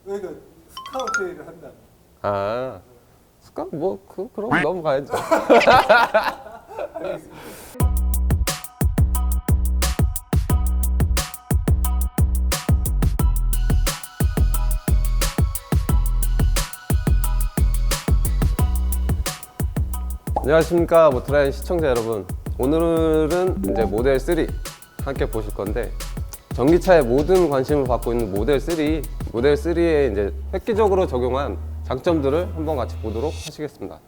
그러니까 스카우트 일을 한다. 아, 스카우트 그럼 넘어가야죠. 알겠습니다. 안녕하십니까 모토라인 시청자 여러분. 오늘은 이제 모델 3 함께 보실 건데, 전기차에 모든 관심을 받고 있는 모델 3에 이제 획기적으로 적용한 장점들을 한번 같이 보도록 하시겠습니다.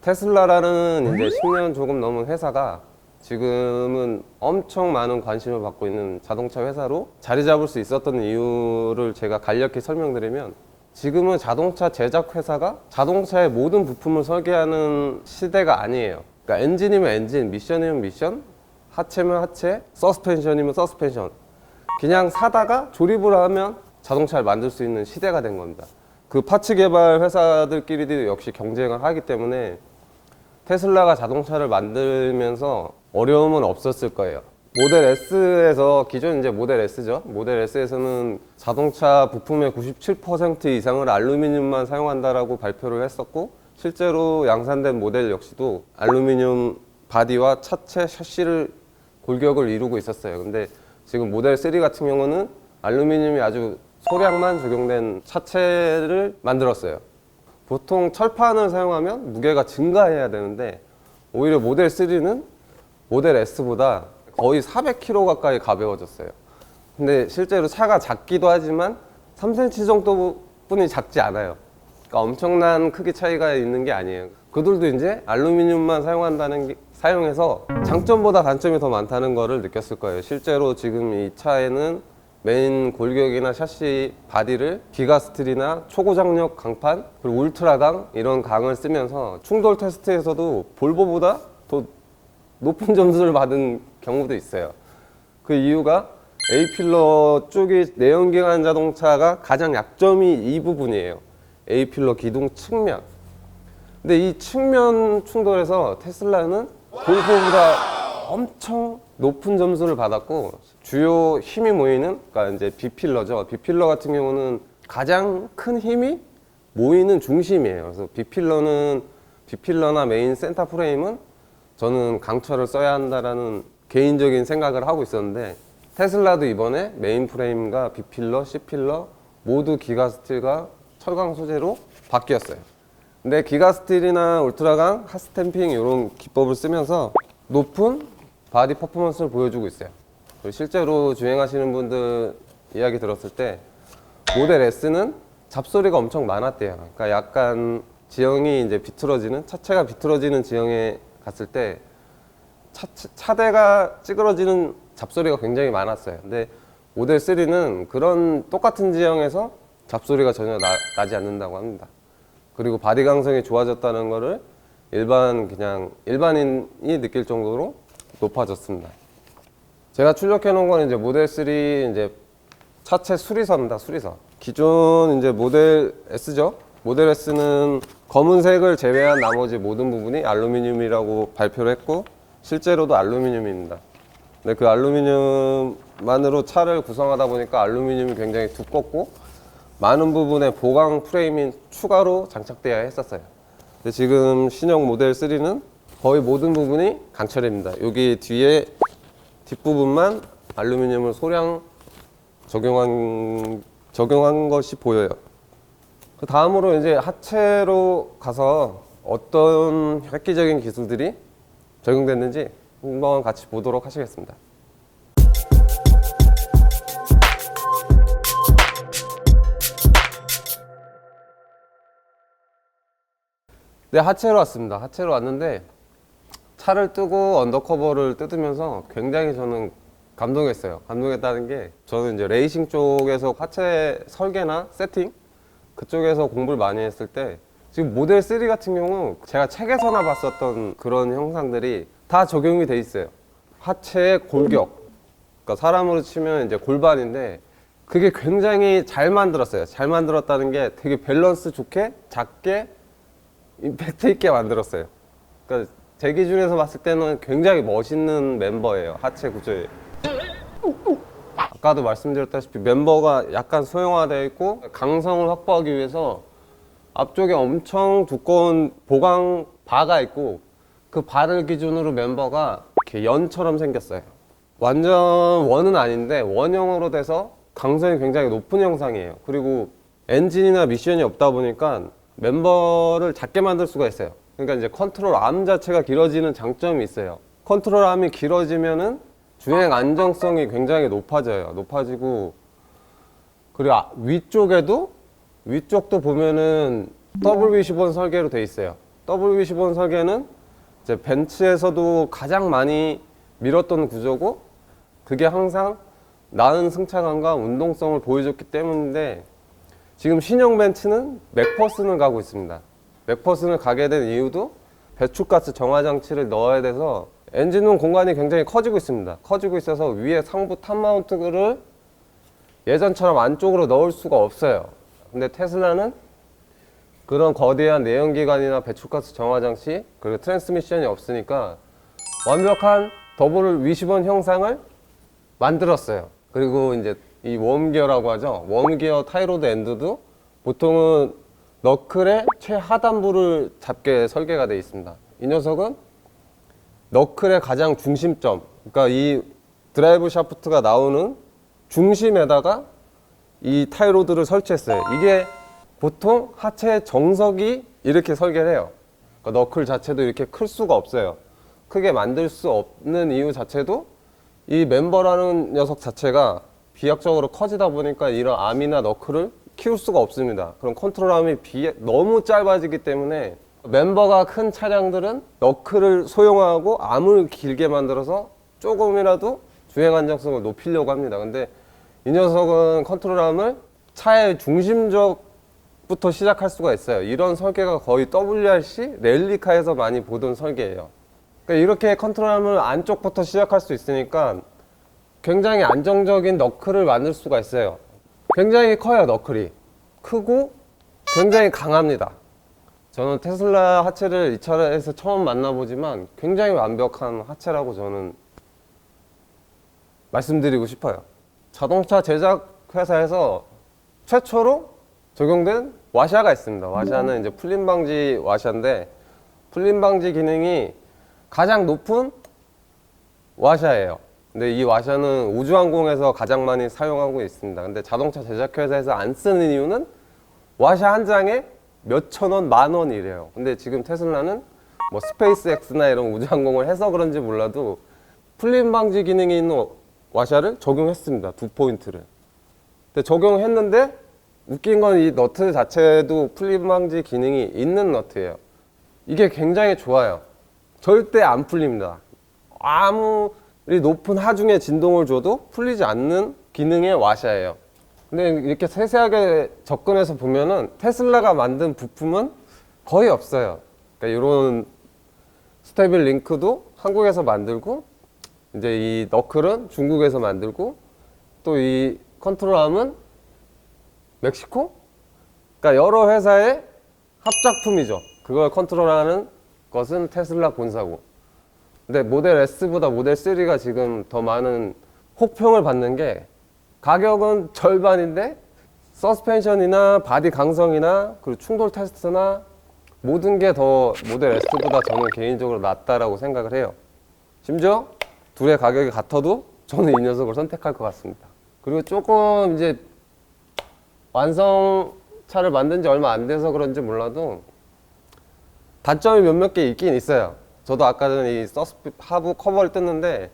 테슬라라는 이제 10년 조금 넘은 회사가 지금은 엄청 많은 관심을 받고 있는 자동차 회사로 자리 잡을 수 있었던 이유를 제가 간략히 설명드리면, 지금은 자동차 제작 회사가 자동차의 모든 부품을 설계하는 시대가 아니에요. 그러니까 엔진이면 엔진, 미션이면 미션, 하체면 하체, 서스펜션이면 서스펜션, 그냥 사다가 조립을 하면 자동차를 만들 수 있는 시대가 된 겁니다. 그 파츠 개발 회사들끼리도 역시 경쟁을 하기 때문에 테슬라가 자동차를 만들면서 어려움은 없었을 거예요. 모델 S에서, 기존 이제 모델 S죠. 모델 S에서는 자동차 부품의 97% 이상을 알루미늄만 사용한다라고 발표를 했었고, 실제로 양산된 모델 역시도 알루미늄 바디와 차체 셔시를 골격을 이루고 있었어요. 근데 지금 모델 3 같은 경우는 알루미늄이 아주 소량만 적용된 차체를 만들었어요. 보통 철판을 사용하면 무게가 증가해야 되는데, 오히려 모델 3는 모델 S보다 거의 400kg 가까이 가벼워졌어요. 근데 실제로 차가 작기도 하지만 3cm 정도뿐이 작지 않아요. 그러니까 엄청난 크기 차이가 있는 게 아니에요. 그들도 이제 알루미늄만 사용해서 장점보다 단점이 더 많다는 거를 느꼈을 거예요. 실제로 지금 이 차에는 메인 골격이나 샤시 바디를 기가스틸이나 초고장력 강판, 그리고 울트라강 이런 강을 쓰면서 충돌 테스트에서도 볼보보다 더 높은 점수를 받은 경우도 있어요. 그 이유가 A필러 쪽이 내연기관 자동차가 가장 약점이 이 부분이에요. A필러 기둥 측면. 근데 이 측면 충돌에서 테슬라는 볼보보다 엄청 높은 점수를 받았고, 주요 힘이 모이는, 그러니까 이제 B필러죠. B필러 같은 경우는 가장 큰 힘이 모이는 중심이에요. 그래서 B필러나 메인 센터 프레임은 저는 강철을 써야 한다라는 개인적인 생각을 하고 있었는데, 테슬라도 이번에 메인 프레임과 B필러, C필러 모두 기가스틸과 철강 소재로 바뀌었어요. 근데 기가스틸이나 울트라강, 핫스탬핑 이런 기법을 쓰면서 높은 바디 퍼포먼스를 보여주고 있어요. 그리고 실제로 주행하시는 분들 이야기 들었을 때 모델 S는 잡소리가 엄청 많았대요. 그러니까 약간 지형이 이제 비틀어지는, 차체가 비틀어지는 지형에 갔을 때 차대가 찌그러지는 잡소리가 굉장히 많았어요. 근데 모델 3는 그런 똑같은 지형에서 잡소리가 전혀 나지 않는다고 합니다. 그리고 바디 강성이 좋아졌다는 거를 일반인이 느낄 정도로 높아졌습니다. 제가 출력해 놓은 건 이제 모델 3 이제 차체 수리선입니다. 수리선. 기존 이제 모델 S죠. 모델 S는 검은색을 제외한 나머지 모든 부분이 알루미늄이라고 발표를 했고, 실제로도 알루미늄입니다. 근데 그 알루미늄만으로 차를 구성하다 보니까 알루미늄이 굉장히 두껍고 많은 부분에 보강 프레임이 추가로 장착되어야 했었어요. 근데 지금 신형 모델 3는 거의 모든 부분이 강철입니다. 여기 뒤에 뒷부분만 알루미늄을 소량 적용한 것이 보여요. 그 다음으로 이제 하체로 가서 어떤 획기적인 기술들이 적용됐는지 한번 같이 보도록 하시겠습니다. 네, 하체로 왔습니다. 하체로 왔는데 차를 뜨고 언더커버를 뜯으면서 굉장히 저는 감동했어요. 감동했다는 게, 저는 이제 레이싱 쪽에서 하체 설계나 세팅 그쪽에서 공부를 많이 했을 때, 지금 모델 3 같은 경우 제가 책에서나 봤었던 그런 형상들이 다 적용이 돼 있어요. 하체의 골격, 그러니까 사람으로 치면 이제 골반인데, 그게 굉장히 잘 만들었어요. 잘 만들었다는 게 되게 밸런스 좋게, 작게, 임팩트 있게 만들었어요. 그러니까 제 기준에서 봤을 때는 굉장히 멋있는 멤버예요. 하체 구조에. 아까도 말씀드렸다시피 멤버가 약간 소형화되어 있고 강성을 확보하기 위해서 앞쪽에 엄청 두꺼운 보강 바가 있고 그 바를 기준으로 멤버가 이렇게 연처럼 생겼어요. 완전 원은 아닌데 원형으로 돼서 강성이 굉장히 높은 형상이에요. 그리고 엔진이나 미션이 없다 보니까 멤버를 작게 만들 수가 있어요. 그러니까 이제 컨트롤 암 자체가 길어지는 장점이 있어요. 컨트롤 암이 길어지면은 주행 안정성이 굉장히 높아지고 그리고 위쪽도 보면은 WB15 설계로 돼 있어요. WB15 설계는 이제 벤츠에서도 가장 많이 밀었던 구조고 그게 항상 나은 승차감과 운동성을 보여줬기 때문인데 지금 신형 벤츠는 맥퍼슨을 가고 있습니다. 맥퍼슨을 가게 된 이유도 배출가스 정화 장치를 넣어야 돼서 엔진룸 공간이 굉장히 커지고 있습니다. 커지고 있어서 위에 상부 탑 마운트를 예전처럼 안쪽으로 넣을 수가 없어요. 근데 테슬라는 그런 거대한 내연기관이나 배출가스 정화 장치 그리고 트랜스미션이 없으니까 완벽한 더블 V10 형상을 만들었어요. 그리고 이제 이 웜기어라고 하죠. 웜기어 타이로드 엔드도 보통은 너클의 최하단부를 잡게 설계가 되어 있습니다. 이 녀석은 너클의 가장 중심점, 그러니까 이 드라이브 샤프트가 나오는 중심에다가 이 타이로드를 설치했어요. 이게 보통 하체 정석이 이렇게 설계를 해요. 그러니까 너클 자체도 이렇게 클 수가 없어요. 크게 만들 수 없는 이유 자체도 이 멤버라는 녀석 자체가 비약적으로 커지다 보니까 이런 암이나 너클을 키울 수가 없습니다. 그럼 컨트롤암이 너무 짧아지기 때문에 멤버가 큰 차량들은 너클을 소형화하고 암을 길게 만들어서 조금이라도 주행 안정성을 높이려고 합니다. 근데 이 녀석은 컨트롤암을 차의 중심적부터 시작할 수가 있어요. 이런 설계가 거의 WRC 랠리카에서 많이 보던 설계예요. 그러니까 이렇게 컨트롤암을 안쪽부터 시작할 수 있으니까 굉장히 안정적인 너클을 만들 수가 있어요. 굉장히 커요. 너클이 크고 굉장히 강합니다. 저는 테슬라 하체를 이 차에서 처음 만나보지만 굉장히 완벽한 하체라고 저는 말씀드리고 싶어요. 자동차 제작 회사에서 최초로 적용된 와샤가 있습니다. 와샤는 이제 풀림 방지 와샤인데 풀림 방지 기능이 가장 높은 와샤예요. 근데 이 와샤는 우주항공에서 가장 많이 사용하고 있습니다. 근데 자동차 제작회사에서 안 쓰는 이유는 와샤 한 장에 몇천 원, 만 원이래요. 근데 지금 테슬라는 뭐 스페이스X나 이런 우주항공을 해서 그런지 몰라도 풀림 방지 기능이 있는 와샤를 적용했습니다. 2포인트를. 근데 적용했는데 웃긴 건 이 너트 자체도 풀림 방지 기능이 있는 너트예요. 이게 굉장히 좋아요. 절대 안 풀립니다. 아무리 높은 하중에 진동을 줘도 풀리지 않는 기능의 와샤예요. 근데 이렇게 세세하게 접근해서 보면은 테슬라가 만든 부품은 거의 없어요. 그러니까 이런 스테빌 링크도 한국에서 만들고 이제 이 너클은 중국에서 만들고 또 이 컨트롤암은 멕시코? 그러니까 여러 회사의 합작품이죠. 그걸 컨트롤하는 것은 테슬라 본사고. 근데 모델 S보다 모델 3가 지금 더 많은 혹평을 받는 게 가격은 절반인데 서스펜션이나 바디 강성이나 그리고 충돌 테스트나 모든 게 더 모델 S보다 저는 개인적으로 낫다라고 생각을 해요. 심지어 둘의 가격이 같아도 저는 이 녀석을 선택할 것 같습니다. 그리고 조금 이제 완성차를 만든 지 얼마 안 돼서 그런지 몰라도 단점이 몇몇 개 있긴 있어요. 저도 아까 전에 이 하부 커버를 뜯는데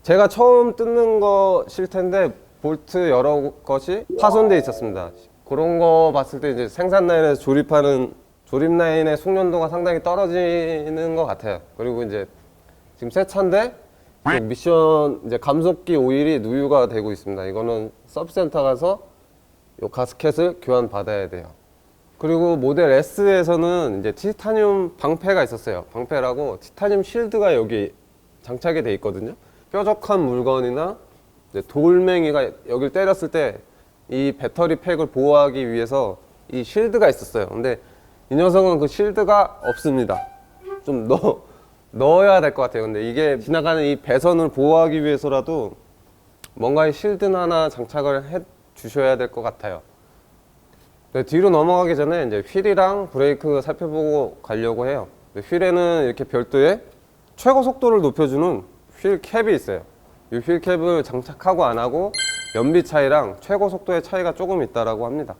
제가 처음 뜯는 것일 텐데 볼트 여러 것이 파손되어 있었습니다. 그런 거 봤을 때 이제 생산 라인에서 조립하는 조립 라인의 숙련도가 상당히 떨어지는 것 같아요. 그리고 이제 지금 새 차인데 미션 이제 감속기 오일이 누유가 되고 있습니다. 이거는 서비스센터 가서 이 가스켓을 교환 받아야 돼요. 그리고 모델 S에서는 이제 티타늄 방패가 있었어요. 방패라고 티타늄 실드가 여기 장착이 돼 있거든요. 뾰족한 물건이나 이제 돌멩이가 여기를 때렸을 때 이 배터리 팩을 보호하기 위해서 이 실드가 있었어요. 근데 이 녀석은 그 실드가 없습니다. 좀 넣어야 될 것 같아요. 근데 이게 지나가는 이 배선을 보호하기 위해서라도 뭔가의 실드는 하나 장착을 해 주셔야 될 것 같아요. 네, 뒤로 넘어가기 전에 이제 휠이랑 브레이크 살펴보고 가려고 해요. 휠에는 이렇게 별도의 최고 속도를 높여주는 휠 캡이 있어요. 이 휠 캡을 장착하고 안 하고 연비 차이랑 최고 속도의 차이가 조금 있다라고 합니다.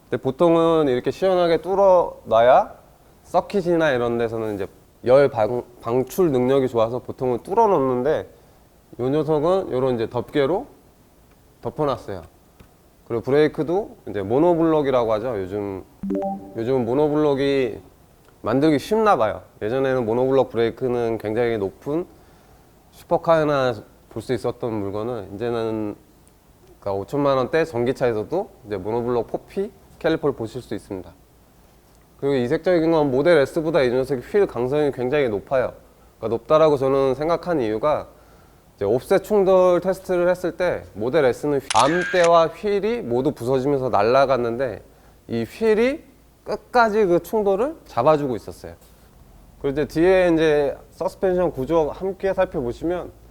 근데 보통은 이렇게 시원하게 뚫어 놔야 서킷이나 이런 데서는 이제 열 방출 능력이 좋아서 보통은 뚫어 놓는데 이 녀석은 이런 이제 덮개로 덮어놨어요. 그리고 브레이크도 이제 모노블록이라고 하죠. 요즘 모노블록이 만들기 쉽나 봐요. 예전에는 모노블록 브레이크는 굉장히 높은 슈퍼카나 볼 수 있었던 물건을 이제는 그러니까 5천만 원대 전기차에서도 이제 모노블록 4P 캘리퍼를 보실 수 있습니다. 그리고 이색적인 건 모델 S보다 이 녀석이 휠 강성이 굉장히 높아요. 그러니까 높다라고 저는 생각한 이유가 이제 옵셋 충돌 테스트를 했을 때 모델 S는 암대와 휠이 모두 부서지면서 날아갔는데 이 휠이 끝까지 그 충돌을 잡아주고 있었어요. 그리고 이제 뒤에 이제 서스펜션 구조 함께 살펴보시면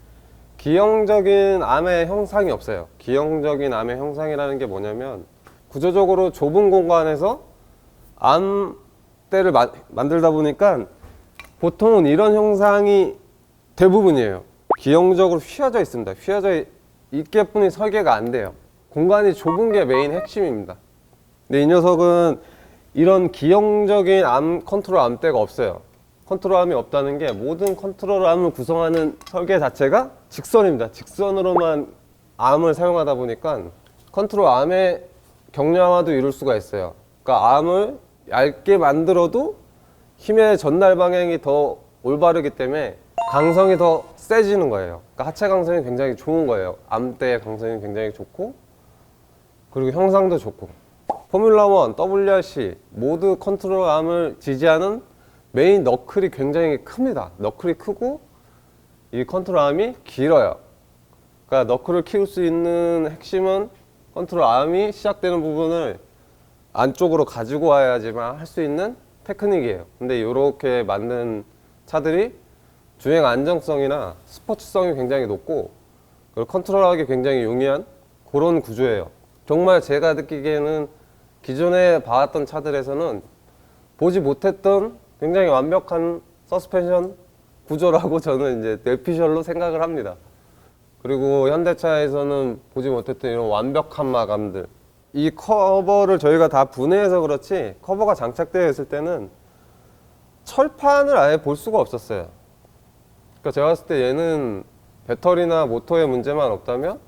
기형적인 암의 형상이 없어요. 기형적인 암의 형상이라는 게 뭐냐면 구조적으로 좁은 공간에서 암대를 만들다 보니까 보통은 이런 형상이 대부분이에요. 기형적으로 휘어져 있습니다. 휘어져 있게 뿐이 설계가 안 돼요. 공간이 좁은 게 메인 핵심입니다. 근데 이 녀석은 이런 기형적인 암 컨트롤 암대가 없어요. 컨트롤 암이 없다는 게 모든 컨트롤 암을 구성하는 설계 자체가 직선입니다. 직선으로만 암을 사용하다 보니까 컨트롤 암의 경량화도 이룰 수가 있어요. 그러니까 암을 얇게 만들어도 힘의 전달 방향이 더 올바르기 때문에 강성이 더 세지는 거예요. 그러니까 하체 강성이 굉장히 좋은 거예요. 암대의 강성이 굉장히 좋고 그리고 형상도 좋고 포뮬러 1, WRC 모두 컨트롤 암을 지지하는 메인 너클이 굉장히 큽니다. 너클이 크고 이 컨트롤 암이 길어요. 그러니까 너클을 키울 수 있는 핵심은 컨트롤 암이 시작되는 부분을 안쪽으로 가지고 와야지만 할 수 있는 테크닉이에요. 근데 이렇게 만든 차들이 주행 안정성이나 스포츠성이 굉장히 높고 그리고 컨트롤하기 굉장히 용이한 그런 구조예요. 정말 제가 느끼기에는 기존에 봐왔던 차들에서는 보지 못했던 굉장히 완벽한 서스펜션 구조라고 저는 이제 뇌피셜로 생각을 합니다. 그리고 현대차에서는 보지 못했던 이런 완벽한 마감들. 이 커버를 저희가 다 분해해서 그렇지 커버가 장착되어 있을 때는 철판을 아예 볼 수가 없었어요. 그러니까 제가 봤을 때 얘는 배터리나 모터의 문제만 없다면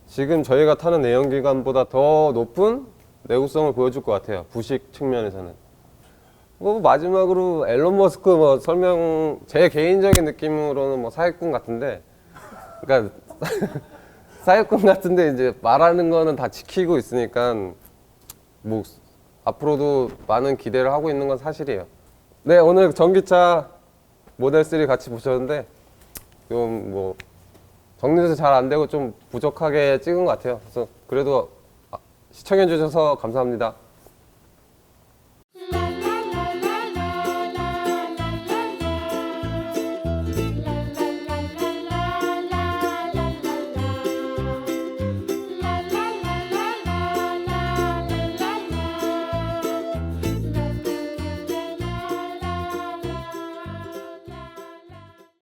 지금 저희가 타는 내연기관보다 더 높은 내구성을 보여줄 것 같아요. 부식 측면에서는. 뭐 마지막으로 앨런 머스크 뭐 설명, 제 개인적인 느낌으로는 뭐 사기꾼 같은데, 그러니까 사기꾼 같은데 이제 말하는 거는 다 지키고 있으니까 뭐 앞으로도 많은 기대를 하고 있는 건 사실이에요. 네, 오늘 전기차 모델 3 같이 보셨는데 좀 뭐 정리도 잘 안 되고 좀 부족하게 찍은 것 같아요. 그래서 그래도 시청해 주셔서 감사합니다.